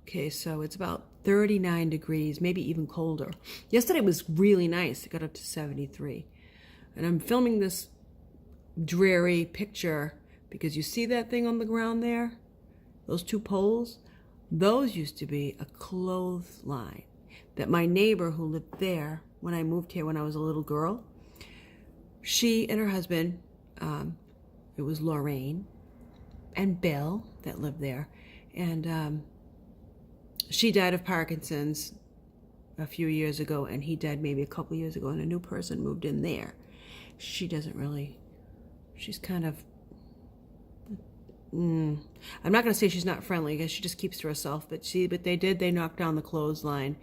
Okay, so it's about 39 degrees, maybe even colder. Yesterday was really nice. It got up to 73. And I'm filming this dreary picture because you see that thing on the ground there? Those two poles? Those used to be a clothesline that my neighbor who lived there when I moved here when I was a little girl, she and her husband, it was Lorraine and Bill that lived there. And she died of Parkinson's a few years ago, and he died maybe a couple years ago, and a new person moved in there. She doesn't really, she's kind of, I'm not going to say she's not friendly, because she just keeps to herself, but they knocked down the clothesline.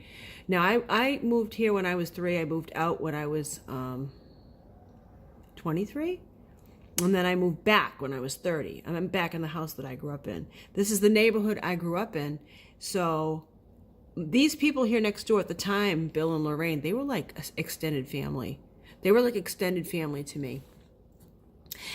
Now, I moved here when I was 3. I moved out when I was 23. And then I moved back when I was 30. I'm back in the house that I grew up in. This is the neighborhood I grew up in. So these people here next door at the time, Bill and Lorraine, they were like extended family. They were like extended family to me.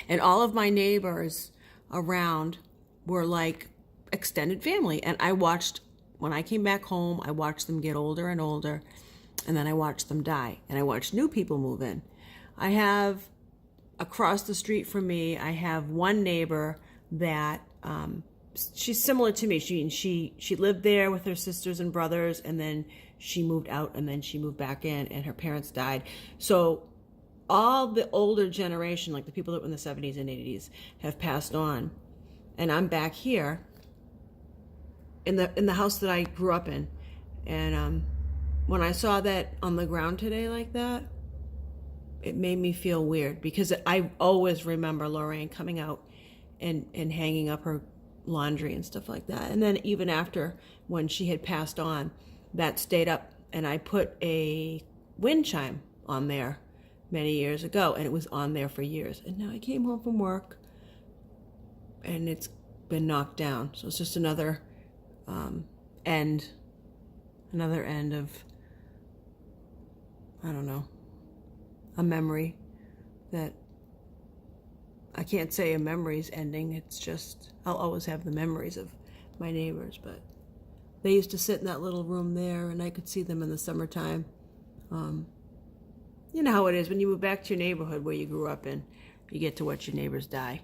And all of my neighbors around were like extended family. And I watched, when I came back home, I watched them get older and older. And then I watched them die. And I watched new people move in. I have, across the street from me, I have one neighbor that she's similar to me. She lived there with her sisters and brothers, and then she moved out, and then she moved back in, and her parents died. So all the older generation, like the people that were in the 70s and 80s, have passed on, and I'm back here in the house that I grew up in. And when I saw that on the ground today like that, it made me feel weird, because I always remember Lorraine coming out and hanging up her laundry and stuff like that. And then even after, when she had passed on, that stayed up, and I put a wind chime on there many years ago, and it was on there for years. And now I came home from work and it's been knocked down. So it's just another end of, I don't know, a memory that I can't say a memory's ending. It's just, I'll always have the memories of my neighbors, but they used to sit in that little room there, and I could see them in the summertime. You know how it is when you move back to your neighborhood where you grew up in, you get to watch your neighbors die.